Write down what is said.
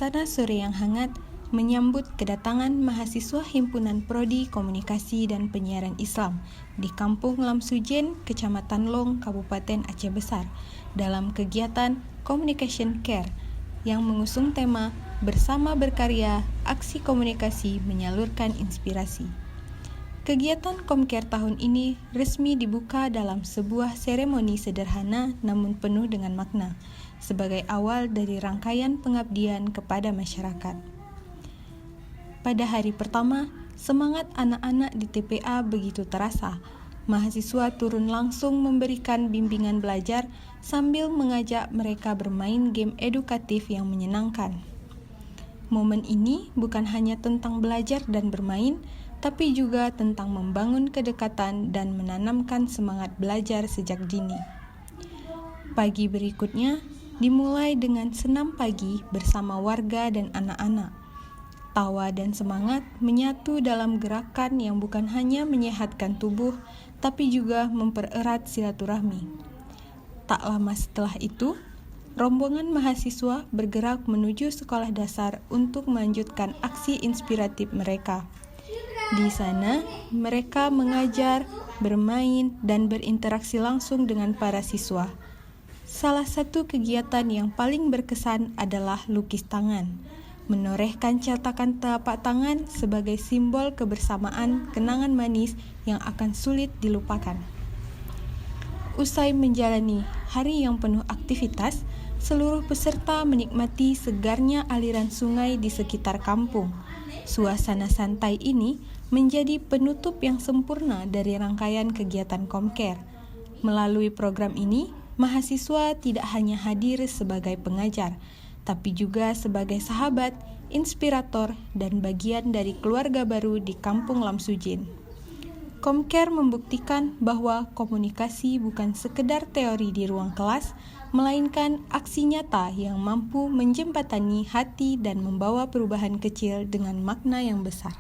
suasana sore yang hangat menyambut kedatangan mahasiswa Himpunan Prodi Komunikasi dan Penyiaran Islam di Kampung Lamsujen, Kecamatan Long, Kabupaten Aceh Besar dalam kegiatan Communication Care yang mengusung tema Bersama Berkarya, Aksi Komunikasi Menyalurkan Inspirasi. Kegiatan Comcare tahun ini resmi dibuka dalam sebuah seremoni sederhana namun penuh dengan makna, sebagai awal dari rangkaian pengabdian kepada masyarakat. Pada hari pertama, semangat anak-anak di TPA begitu terasa. Mahasiswa turun langsung memberikan bimbingan belajar sambil mengajak mereka bermain game edukatif yang menyenangkan. Momen ini bukan hanya tentang belajar dan bermain, tapi juga tentang membangun kedekatan dan menanamkan semangat belajar sejak dini. Pagi berikutnya dimulai dengan senam pagi bersama warga dan anak-anak. Tawa dan semangat menyatu dalam gerakan yang bukan hanya menyehatkan tubuh, tapi juga mempererat silaturahmi. Tak lama setelah itu, rombongan mahasiswa bergerak menuju sekolah dasar untuk melanjutkan aksi inspiratif mereka. Di sana, mereka mengajar, bermain, dan berinteraksi langsung dengan para siswa. Salah satu kegiatan yang paling berkesan adalah lukis tangan. Menorehkan cetakan telapak tangan sebagai simbol kebersamaan kenangan manis yang akan sulit dilupakan. Usai menjalani hari yang penuh aktivitas, seluruh peserta menikmati segarnya aliran sungai di sekitar kampung. Suasana santai ini menjadi penutup yang sempurna dari rangkaian kegiatan Comcare. Melalui program ini, mahasiswa tidak hanya hadir sebagai pengajar, tapi juga sebagai sahabat, inspirator, dan bagian dari keluarga baru di Kampung Lamsujen. Comcare membuktikan bahwa komunikasi bukan sekedar teori di ruang kelas, melainkan aksi nyata yang mampu menjembatani hati dan membawa perubahan kecil dengan makna yang besar.